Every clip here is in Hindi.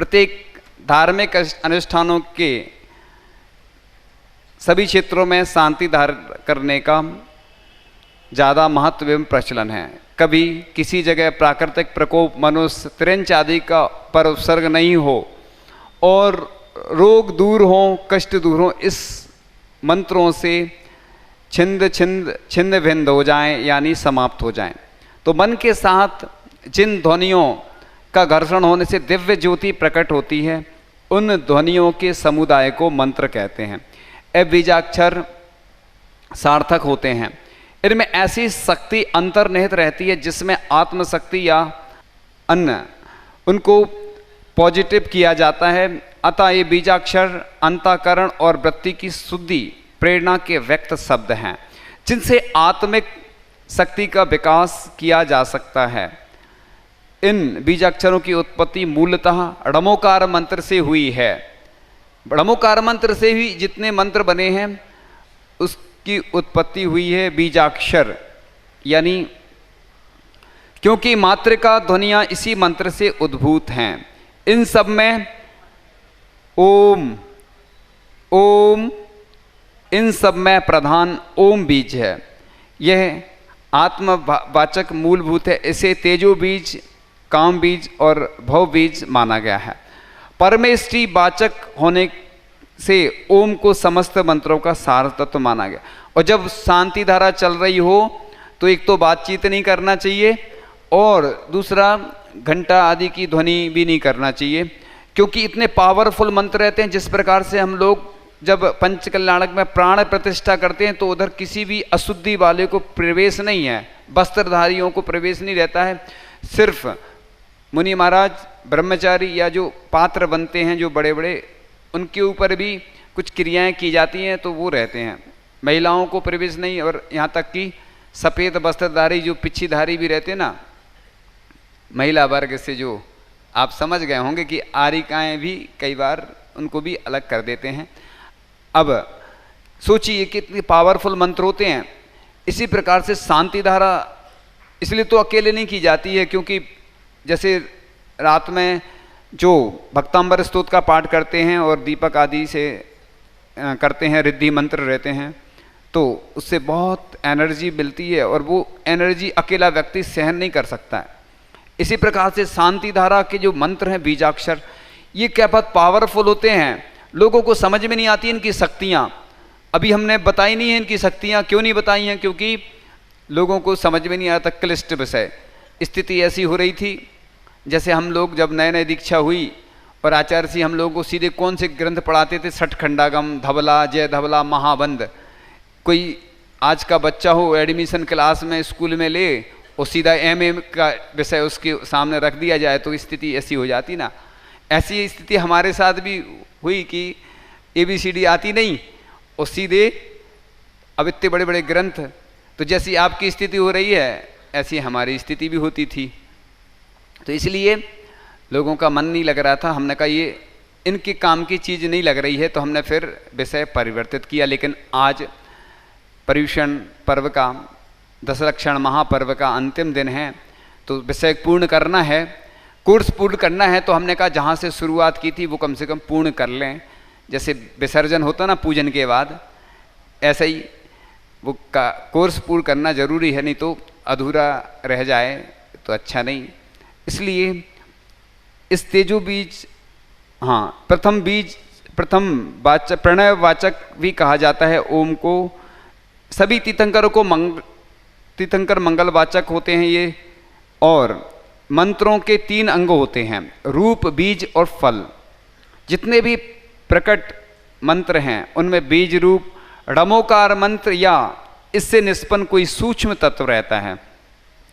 प्रत्येक धार्मिक अनुष्ठानों के सभी क्षेत्रों में शांति धारण करने का ज़्यादा महत्व एवं प्रचलन है। कभी किसी जगह प्राकृतिक प्रकोप, मनुष्य, त्रिंच आदि का पर उपसर्ग नहीं हो और रोग दूर हो, कष्ट दूर हो, इस मंत्रों से छिन्न भिन्न हो जाएं, यानी समाप्त हो जाएं। तो मन के साथ जिन ध्वनियों का घर्षण होने से दिव्य ज्योति प्रकट होती है, उन ध्वनियों के समुदाय को मंत्र कहते हैं। ये बीजाक्षर सार्थक होते हैं। इनमें ऐसी शक्ति अंतर्निहित रहती है जिसमें आत्मशक्ति या अन्य उनको पॉजिटिव किया जाता है। अतः ये बीजाक्षर अंतःकरण और वृत्ति की शुद्धि प्रेरणा के व्यक्त शब्द हैं, जिनसे आत्मिक शक्ति का विकास किया जा सकता है। इन बीजाक्षरों की उत्पत्ति मूलतः ड़मोकार मंत्र से हुई है। ड़मोकार मंत्र से ही जितने मंत्र बने हैं उसकी उत्पत्ति हुई है बीजाक्षर, यानी क्योंकि मातृका ध्वनियां इसी मंत्र से उद्भूत हैं। इन सब में ओम ओम इन सब में प्रधान ओम बीज है। यह आत्मवाचक मूलभूत है। इसे तेजो बीज, काम बीज और भव बीज माना गया है। परमेष्टि वाचक होने से ओम को समस्त मंत्रों का सार तत्व माना गया। और जब शांति धारा चल रही हो तो एक तो बातचीत नहीं करना चाहिए और दूसरा घंटा आदि की ध्वनि भी नहीं करना चाहिए, क्योंकि इतने पावरफुल मंत्र रहते हैं। जिस प्रकार से हम लोग जब पंचकल्याणक में प्राण प्रतिष्ठा करते हैं तो उधर किसी भी अशुद्धि वाले को प्रवेश नहीं है, वस्त्रधारियों को प्रवेश नहीं रहता है। सिर्फ मुनि महाराज, ब्रह्मचारी या जो पात्र बनते हैं जो बड़े बड़े, उनके ऊपर भी कुछ क्रियाएं की जाती हैं तो वो रहते हैं। महिलाओं को प्रवेश नहीं। और यहाँ तक कि सफ़ेद वस्त्रधारी जो पिछीधारी भी रहते हैं ना, महिला वर्ग से, जो आप समझ गए होंगे कि आरिकाएँ भी कई बार उनको भी अलग कर देते हैं। अब सोचिए कितने पावरफुल मंत्र होते हैं। इसी प्रकार से शांति धारा इसलिए तो अकेले नहीं की जाती है, क्योंकि जैसे रात में जो भक्तांबर स्तोत्र का पाठ करते हैं और दीपक आदि से करते हैं, रिद्धि मंत्र रहते हैं, तो उससे बहुत एनर्जी मिलती है और वो एनर्जी अकेला व्यक्ति सहन नहीं कर सकता है। इसी प्रकार से शांति धारा के जो मंत्र हैं बीजाक्षर, ये क्या बहुत पावरफुल होते हैं। लोगों को समझ में नहीं आती इनकी शक्तियाँ। अभी हमने बताई नहीं है इनकी शक्तियाँ। क्यों नहीं बताई हैं? क्योंकि लोगों को समझ में नहीं आता क्लिष्ट विषय। स्थिति ऐसी हो रही थी, जैसे हम लोग जब नए नए दीक्षा हुई और आचार्य जी हम लोगों को सीधे कौन से ग्रंथ पढ़ाते थे, छठखंडागम, धवला, जय धवला, महाबंध। कोई आज का बच्चा हो एडमिशन क्लास में स्कूल में ले और सीधा एमए का विषय उसके सामने रख दिया जाए तो स्थिति ऐसी हो जाती ना। ऐसी स्थिति हमारे साथ भी हुई कि ABCD आती नहीं और सीधे अब इतने बड़े बड़े ग्रंथ। तो जैसी आपकी स्थिति हो रही है ऐसी हमारी स्थिति भी होती थी। तो इसलिए लोगों का मन नहीं लग रहा था। हमने कहा ये इनके काम की चीज़ नहीं लग रही है, तो हमने फिर विषय परिवर्तित किया। लेकिन आज पर्युषण पर्व का, दशलक्षण महापर्व का अंतिम दिन है, तो विषय पूर्ण करना है, कोर्स पूर्ण करना है। तो हमने कहा जहाँ से शुरुआत की थी वो कम से कम पूर्ण कर लें। जैसे विसर्जन होता ना पूजन के बाद, ऐसा ही वो का कोर्स पूर्ण करना जरूरी है, नहीं तो अधूरा रह जाए तो अच्छा नहीं। इसलिए इस तेजो बीज, हाँ, प्रथम बीज, प्रथम वाचक, प्रणय वाचक भी कहा जाता है ओम को। सभी तीर्थंकरों को तीर्थंकर मंगल वाचक होते हैं ये। और मंत्रों के 3 अंग होते हैं, रूप, बीज और फल। जितने भी प्रकट मंत्र हैं उनमें बीज रूप, ड़मोकार मंत्र या इससे निष्पन्न कोई सूक्ष्म तत्व रहता है।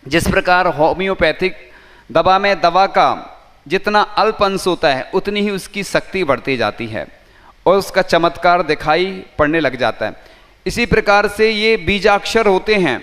जिस प्रकार होम्योपैथिक दवा में दवा का जितना अल्प अंश होता है उतनी ही उसकी शक्ति बढ़ती जाती है और उसका चमत्कार दिखाई पड़ने लग जाता है। इसी प्रकार से ये बीजाक्षर होते हैं।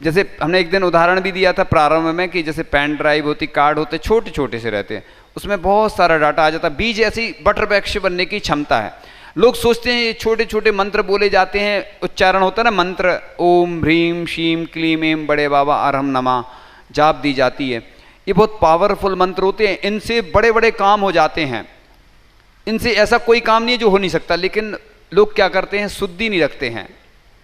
जैसे हमने एक दिन उदाहरण भी दिया था प्रारंभ में कि जैसे पेन ड्राइव होती, कार्ड होते, छोटे छोटे से रहते हैं, उसमें बहुत सारा डाटा आ जाता है। बीज ऐसी बटर वृक्ष बनने की क्षमता है। लोग सोचते हैं ये छोटे छोटे मंत्र बोले जाते हैं, उच्चारण होता है ना मंत्र, ओम ह्रीम श्रीम क्लीम एम बड़े बाबा अरहम नमा, जाप दी जाती है। ये बहुत पावरफुल मंत्र होते हैं, इनसे बड़े बड़े काम हो जाते हैं। इनसे ऐसा कोई काम नहीं है जो हो नहीं सकता, लेकिन लोग क्या करते हैं, शुद्धि नहीं रखते हैं,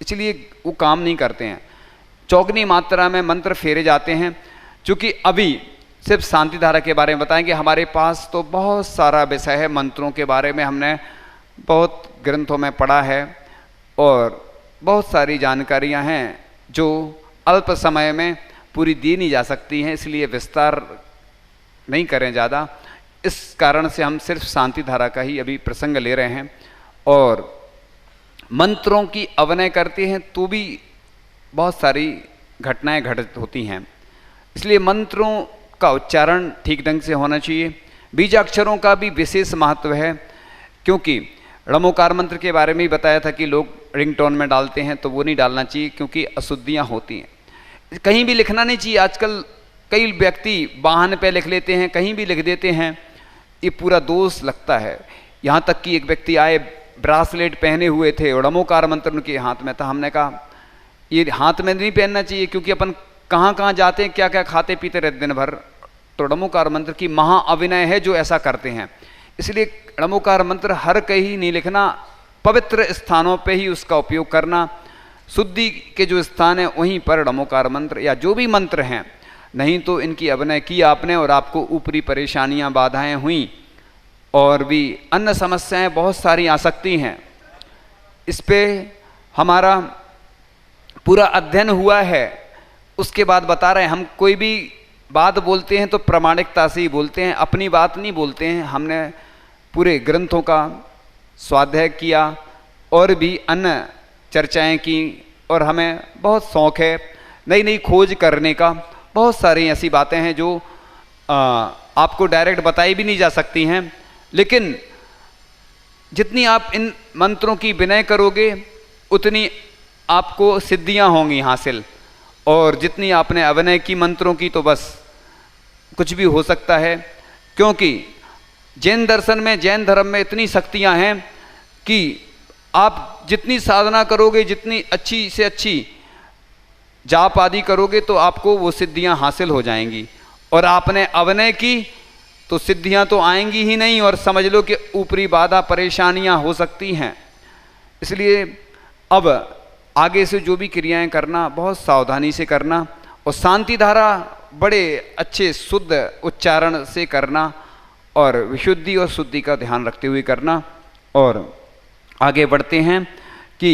इसलिए वो काम नहीं करते हैं। चौगनी मात्रा में मंत्र फेरे जाते हैं। चूँकि अभी सिर्फ शांति धारा के बारे में बताएंगे, हमारे पास तो बहुत सारा विषय है मंत्रों के बारे में, हमने बहुत ग्रंथों में पढ़ा है और बहुत सारी जानकारियां हैं जो अल्प समय में पूरी दी नहीं जा सकती हैं, इसलिए विस्तार नहीं करें ज़्यादा। इस कारण से हम सिर्फ शांति धारा का ही अभी प्रसंग ले रहे हैं। और मंत्रों की अवनय करते हैं तो भी बहुत सारी घटनाएं घटित होती हैं, इसलिए मंत्रों का उच्चारण ठीक ढंग से होना चाहिए। बीजाक्षरों का भी विशेष महत्व है, क्योंकि णमोकार मंत्र के बारे में ही बताया था कि लोग रिंगटोन में डालते हैं, तो वो नहीं डालना चाहिए क्योंकि अशुद्धियाँ होती हैं। कहीं भी लिखना नहीं चाहिए। आजकल कई व्यक्ति वाहन पे लिख लेते हैं, कहीं भी लिख देते हैं, ये पूरा दोष लगता है। यहाँ तक कि एक व्यक्ति आए, ब्रासलेट पहने हुए थे और णमोकार मंत्र उनके हाथ में था। हमने कहा ये हाथ में नहीं पहनना चाहिए, क्योंकि अपन कहाँ कहाँ जाते हैं, क्या क्या खाते पीते रहते दिन भर। तो णमोकार मंत्र की महा अविनय है जो ऐसा करते हैं, इसलिए णमोकार मंत्र हर कहीं नहीं लिखना, पवित्र स्थानों पे ही उसका उपयोग करना। शुद्धि के जो स्थान है वहीं पर णमोकार मंत्र या जो भी मंत्र हैं, नहीं तो इनकी अभिनय की आपने और आपको ऊपरी परेशानियां बाधाएं हुई और भी अन्य समस्याएं बहुत सारी आ सकती हैं। इस पे हमारा पूरा अध्ययन हुआ है, उसके बाद बता रहे हैं। हम कोई भी बात बोलते हैं तो प्रामाणिकता से ही बोलते हैं, अपनी बात नहीं बोलते हैं। हमने पूरे ग्रंथों का स्वाध्याय किया और भी अन्य चर्चाएं की, और हमें बहुत शौक़ है नई नई खोज करने का। बहुत सारी ऐसी बातें हैं जो आपको डायरेक्ट बताई भी नहीं जा सकती हैं, लेकिन जितनी आप इन मंत्रों की विनय करोगे उतनी आपको सिद्धियां होंगी हासिल, और जितनी आपने अभिनय की मंत्रों की तो बस कुछ भी हो सकता है। क्योंकि जैन दर्शन में, जैन धर्म में इतनी शक्तियां हैं कि आप जितनी साधना करोगे, जितनी अच्छी से अच्छी जाप आदि करोगे, तो आपको वो सिद्धियां हासिल हो जाएंगी। और आपने अभिनय की तो सिद्धियां तो आएंगी ही नहीं, और समझ लो कि ऊपरी बाधा परेशानियां हो सकती हैं। इसलिए अब आगे से जो भी क्रियाएं करना बहुत सावधानी से करना, और शांति धारा बड़े अच्छे शुद्ध उच्चारण से करना, और विशुद्धि और शुद्धि का ध्यान रखते हुए करना। और आगे बढ़ते हैं कि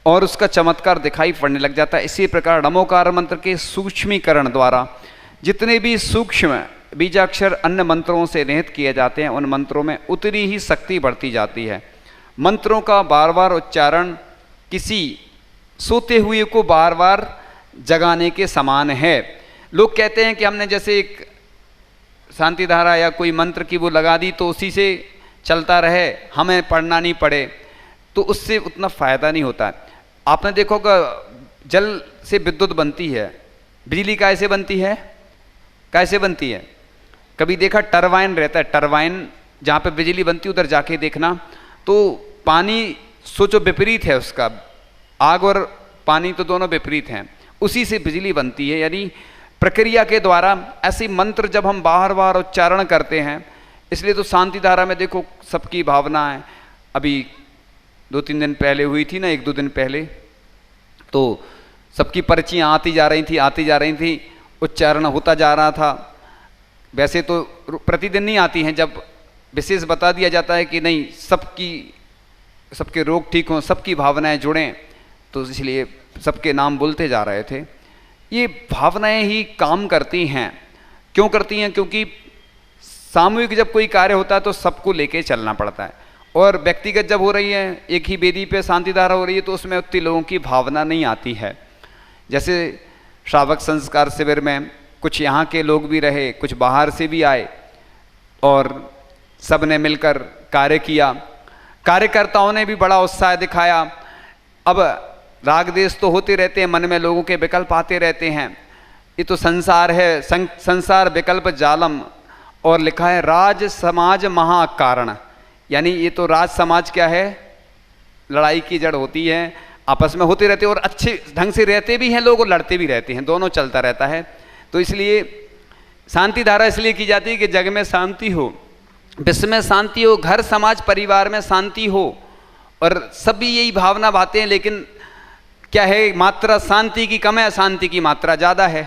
और उसका चमत्कार दिखाई पड़ने लग जाता है। इसी प्रकार णमोकार मंत्र के सूक्ष्मीकरण द्वारा जितने भी सूक्ष्म बीजाक्षर अन्य मंत्रों से निहित किए जाते हैं, उन मंत्रों में उतनी ही शक्ति बढ़ती जाती है। मंत्रों का बार बार उच्चारण किसी सोते हुए को बार बार जगाने के समान है। लोग कहते हैं कि हमने जैसे एक शांति धारा या कोई मंत्र की वो लगा दी तो उसी से चलता रहे, हमें पढ़ना नहीं पड़े, तो उससे उतना फायदा नहीं होता। आपने देखो कि जल से विद्युत बनती है, बिजली कैसे बनती है, कैसे बनती है? कभी देखा टरबाइन रहता है, टरबाइन जहाँ पे बिजली बनती है उधर जाके देखना, तो पानी सोचो विपरीत है उसका, आग और पानी तो दोनों विपरीत हैं, उसी से बिजली बनती है। यानी प्रक्रिया के द्वारा ऐसे मंत्र जब हम बार बार उच्चारण करते हैं, इसलिए तो शांति धारा में देखो सबकी भावना है। अभी 2-3 दिन पहले हुई थी ना, 1-2 दिन पहले, तो सबकी पर्चियाँ आती जा रही थी, उच्चारण होता जा रहा था। वैसे तो प्रतिदिन नहीं आती हैं, जब विशेष बता दिया जाता है कि नहीं सबके रोग ठीक हों, सबकी भावनाएं जुड़ें, तो इसलिए सबके नाम बोलते जा रहे थे। ये भावनाएं ही काम करती हैं। क्यों करती हैं? क्योंकि सामूहिक जब कोई कार्य होता है तो सबको लेके चलना पड़ता है, और व्यक्तिगत जब हो रही है, एक ही वेदी पे शांति धारा हो रही है, तो उसमें उतनी लोगों की भावना नहीं आती है। जैसे श्रावक संस्कार शिविर में कुछ यहाँ के लोग भी रहे, कुछ बाहर से भी आए, और सब ने मिलकर कार्य किया। कार्यकर्ताओं ने भी बड़ा उत्साह दिखाया। अब राग देश तो होते रहते हैं, मन में लोगों के विकल्प आते रहते हैं। ये तो संसार है, संसार विकल्प जालम, और लिखा है राज समाज महाकारण। यानी ये तो राज समाज क्या है, लड़ाई की जड़ होती है, आपस में होते रहते हैं, और अच्छे ढंग से रहते भी हैं लोग और लड़ते भी रहते हैं, दोनों चलता रहता है। तो इसलिए शांति धारा इसलिए की जाती है कि जग में शांति हो, विश्व में शांति हो, घर समाज परिवार में शांति हो, और सभी यही भावना भाते हैं। लेकिन क्या है, मात्रा शांति की कम है, अशांति की मात्रा ज़्यादा है।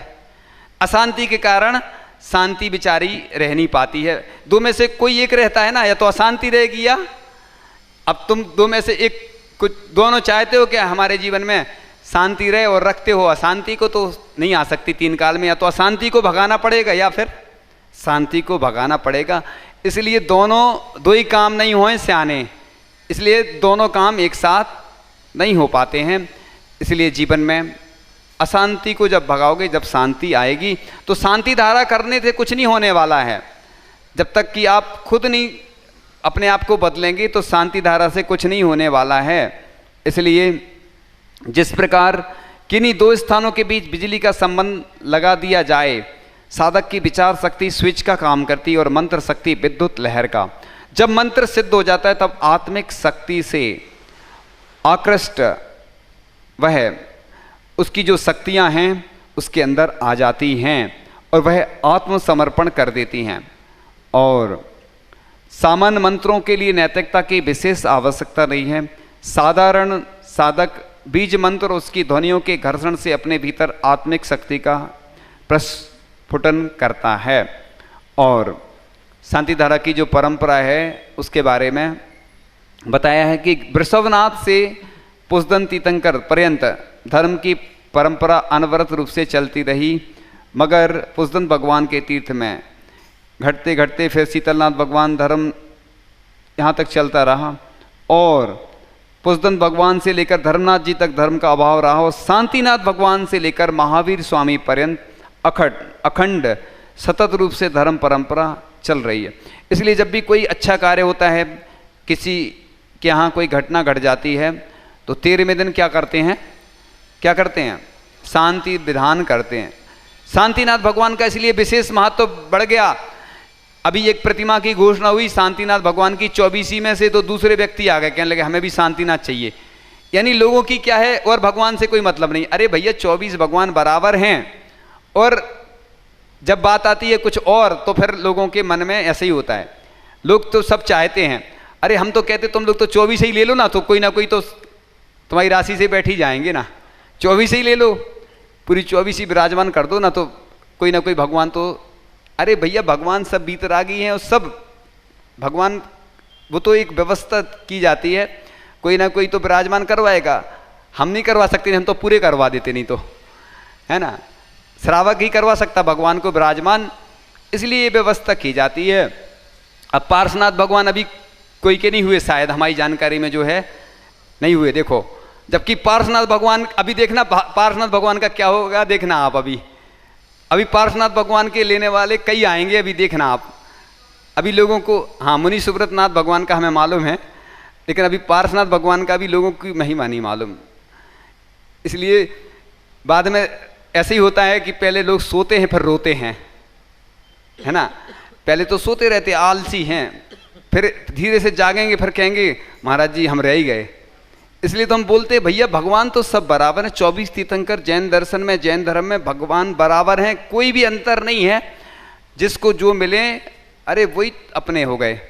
अशांति के कारण शांति बिचारी रह नहीं पाती है। दो में से कोई एक रहता है ना, या तो अशांति रहेगी या, अब तुम दो में से एक, कुछ दोनों चाहते हो क्या हमारे जीवन में शांति रहे और रखते हो अशांति को, तो नहीं आ सकती तीन काल में। या तो अशांति को भगाना पड़ेगा या फिर शांति को भगाना पड़ेगा। इसलिए दोनों दो ही काम नहीं होए स्याने, इसलिए दोनों काम एक साथ नहीं हो पाते हैं। इसलिए जीवन में अशांति को जब भगाओगे, जब शांति आएगी, तो शांति धारा करने से कुछ नहीं होने वाला है। जब तक कि आप खुद नहीं अपने आप को बदलेंगे तो शांति धारा से कुछ नहीं होने वाला है। इसलिए जिस प्रकार किन्हीं दो स्थानों के बीच बिजली का संबंध लगा दिया जाए, साधक की विचार शक्ति स्विच का काम करती है और मंत्र शक्ति विद्युत लहर का। जब मंत्र सिद्ध हो जाता है तब आत्मिक शक्ति से आकृष्ट वह उसकी जो शक्तियां हैं उसके अंदर आ जाती हैं और वह आत्मसमर्पण कर देती हैं। और सामान्य मंत्रों के लिए नैतिकता की विशेष आवश्यकता नहीं है। साधारण साधक बीज मंत्र और उसकी ध्वनियों के घर्षण से अपने भीतर आत्मिक शक्ति का प्रस्फुटन करता है। और शांति धारा की जो परंपरा है उसके बारे में बताया है कि वृषभनाथ से पुष्दन तीर्थंकर पर्यंत धर्म की परंपरा अनवरत रूप से चलती रही, मगर पुष्दन भगवान के तीर्थ में घटते घटते फिर शीतलनाथ भगवान धर्म यहाँ तक चलता रहा, और पुष्दन भगवान से लेकर धर्मनाथ जी तक धर्म का अभाव रहा, और शांतिनाथ भगवान से लेकर महावीर स्वामी पर्यंत अखंड सतत रूप से धर्म परंपरा चल रही है। इसलिए जब भी कोई अच्छा कार्य होता है, किसी के यहाँ कोई घटना घट जाती है, तो 13वें दिन क्या करते हैं, शांति विधान करते हैं। शांतिनाथ भगवान का इसलिए विशेष महत्व बढ़ गया। अभी एक प्रतिमा की घोषणा हुई शांतिनाथ भगवान की 24 में से, तो दूसरे व्यक्ति आ गए कहने लगे हमें भी शांतिनाथ चाहिए। यानी लोगों की क्या है, और भगवान से कोई मतलब नहीं। अरे भैया 24 भगवान बराबर हैं, और जब बात आती है कुछ और तो फिर लोगों के मन में ऐसे ही होता है। लोग तो सब चाहते हैं, अरे हम तो कहते तुम लोग तो 24 ही ले लो ना, तो कोई ना कोई तो तुम्हारी राशि से बैठ ही जाएंगे ना, 24 ही ले लो, पूरी 24 ही विराजमान कर दो ना, तो कोई ना कोई भगवान तो। अरे भैया भगवान सब बीतरागी हैं, और सब भगवान वो तो एक व्यवस्था की जाती है, कोई ना कोई तो विराजमान करवाएगा। हम नहीं करवा सकते, हम तो पूरे करवा देते, नहीं तो है ना, श्रावक ही करवा सकता भगवान को विराजमान, इसलिए ये व्यवस्था की जाती है। अब पार्श्वनाथ भगवान अभी कोई के नहीं हुए, शायद हमारी जानकारी में जो है नहीं हुए। देखो, जबकि पार्श्वनाथ भगवान, अभी देखना पार्श्वनाथ भगवान का क्या होगा, देखना आप। अभी पार्श्वनाथ भगवान के लेने वाले कई आएंगे, अभी देखना आप। अभी लोगों को, हाँ, मुनि सुब्रतनाथ भगवान का हमें मालूम है, लेकिन अभी पार्श्वनाथ भगवान का भी लोगों की महिमा नहीं मालूम। इसलिए बाद में ऐसे ही होता है कि पहले लोग सोते हैं फिर रोते हैं, है ना। पहले तो सोते रहते, आलसी हैं, फिर धीरे से जागेंगे, फिर कहेंगे महाराज जी हम रह ही गए। इसलिए तो हम बोलते हैं भैया भगवान तो सब बराबर हैं। 24 तीर्थंकर जैन दर्शन में, जैन धर्म में भगवान बराबर हैं, कोई भी अंतर नहीं है। जिसको जो मिले, अरे वही अपने हो गए।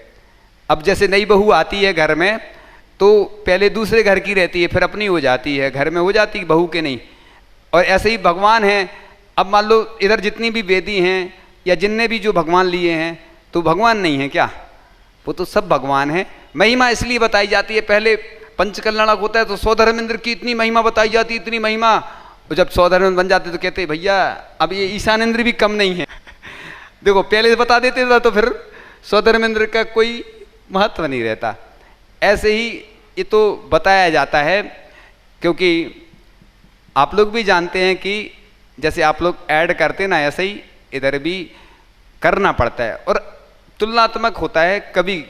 अब जैसे नई बहू आती है घर में, तो पहले दूसरे घर की रहती है, फिर अपनी हो जाती है, घर में हो जाती है, बहू के नहीं। और ऐसे ही भगवान हैं। अब मान लो इधर जितनी भी वेदी हैं या जिनने भी जो भगवान लिए हैं, तो भगवान नहीं है क्या, वो तो सब भगवान है। महिमा इसलिए बताई जाती है, पहले पंचकल्याणक होता है तो सौधर्मेंद्र की इतनी महिमा बताई जाती, इतनी महिमा। और जब सौधर्मेंद्र बन जाते तो कहते भैया अब ये ईशानेंद्र भी कम नहीं है। देखो पहले से बता देते थे तो फिर सौधर्मेंद्र का कोई महत्व नहीं रहता। ऐसे ही ये तो बताया जाता है, क्योंकि आप लोग भी जानते हैं कि जैसे आप लोग ऐड करते ना, ऐसे ही इधर भी करना पड़ता है। और तुलनात्मक होता है, कभी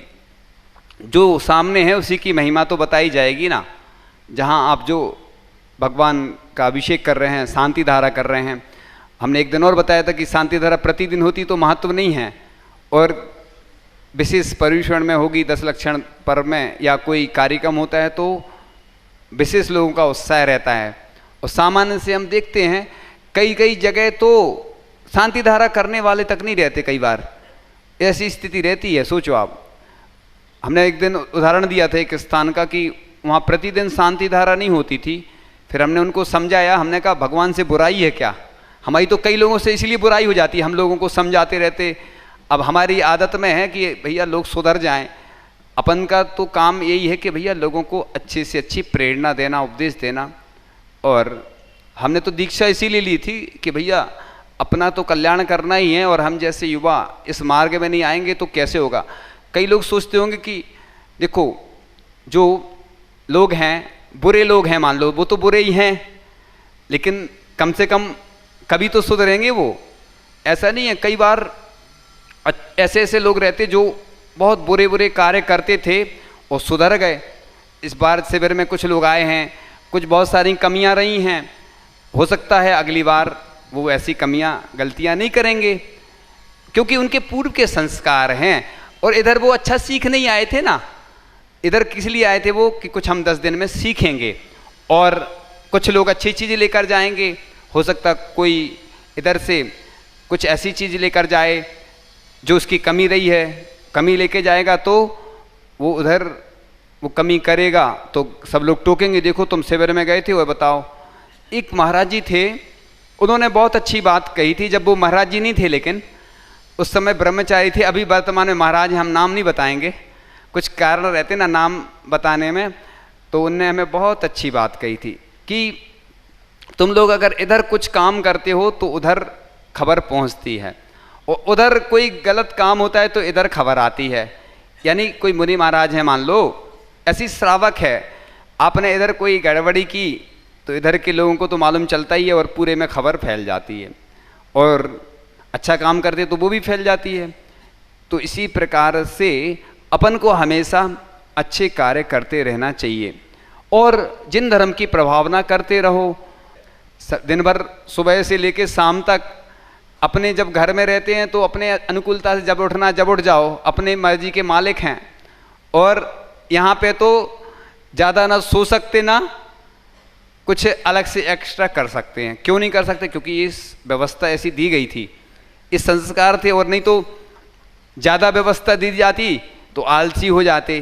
जो सामने है उसी की महिमा तो बताई जाएगी ना। जहाँ आप जो भगवान का अभिषेक कर रहे हैं, शांति धारा कर रहे हैं, हमने एक दिन और बताया था कि शांति धारा प्रतिदिन होती तो महत्व नहीं है, और विशेष पर्युषण में होगी, 10 लक्षण पर्व में या कोई कार्यक्रम होता है तो विशेष लोगों का उत्साह रहता है। और सामान्य से हम देखते हैं कई कई जगह तो शांति धारा करने वाले तक नहीं रहते, कई बार ऐसी स्थिति रहती है। सोचो आप, हमने एक दिन उदाहरण दिया था एक स्थान का कि वहाँ प्रतिदिन शांति धारा नहीं होती थी। फिर हमने उनको समझाया, हमने कहा भगवान से बुराई है क्या? हमारी तो कई लोगों से इसलिए बुराई हो जाती है, हम लोगों को समझाते रहते। अब हमारी आदत में है कि भैया लोग सुधर जाएं। अपन का तो काम यही है कि भैया लोगों को अच्छी से अच्छी प्रेरणा देना, उपदेश देना। और हमने तो दीक्षा इसीलिए ली थी कि भैया अपना तो कल्याण करना ही है, और हम जैसे युवा इस मार्ग में नहीं आएंगे तो कैसे होगा। कई लोग सोचते होंगे कि देखो जो लोग हैं, बुरे लोग हैं, मान लो वो तो बुरे ही हैं, लेकिन कम से कम कभी तो सुधरेंगे वो। ऐसा नहीं है, कई बार ऐसे ऐसे लोग रहते जो बहुत बुरे बुरे कार्य करते थे और सुधर गए। इस बार शिविर में कुछ लोग आए हैं, कुछ बहुत सारी कमियां रही हैं, हो सकता है अगली बार वो ऐसी कमियां गलतियां नहीं करेंगे, क्योंकि उनके पूर्व के संस्कार हैं। और इधर वो अच्छा सीख नहीं आए थे ना, इधर किस लिए आए थे वो कि कुछ हम 10 दिन में सीखेंगे और कुछ लोग अच्छी चीज़ें लेकर जाएंगे। हो सकता कोई इधर से कुछ ऐसी चीज़ लेकर जाए जो उसकी कमी रही है, कमी लेके जाएगा तो वो उधर वो कमी करेगा तो सब लोग टोकेंगे, देखो तुम शिविर में गए थे वो बताओ। एक महाराज जी थे, उन्होंने बहुत अच्छी बात कही थी, जब वो महाराज जी नहीं थे लेकिन उस समय ब्रह्मचारी थे। अभी वर्तमान में महाराज, हम नाम नहीं बताएंगे, कुछ कारण रहते ना नाम बताने में। तो उनने हमें बहुत अच्छी बात कही थी कि तुम लोग अगर इधर कुछ काम करते हो तो उधर खबर पहुंचती है, और उधर कोई गलत काम होता है तो इधर खबर आती है। यानी कोई मुनि महाराज है, मान लो ऐसी श्रावक है, आपने इधर कोई गड़बड़ी की तो इधर के लोगों को तो मालूम चलता ही है और पूरे में खबर फैल जाती है, और अच्छा काम करते तो वो भी फैल जाती है। तो इसी प्रकार से अपन को हमेशा अच्छे कार्य करते रहना चाहिए और जिन धर्म की प्रभावना करते रहो। दिन भर सुबह से लेकर शाम तक अपने जब घर में रहते हैं तो अपने अनुकूलता से जब उठना जब उठ जाओ, अपने मर्जी के मालिक हैं। और यहाँ पे तो ज़्यादा ना सो सकते ना कुछ अलग से एक्स्ट्रा कर सकते हैं। क्यों नहीं कर सकते? क्योंकि इस व्यवस्था ऐसी दी गई थी, इस संस्कार थे। और नहीं तो ज़्यादा व्यवस्था दी जाती तो आलसी हो जाते।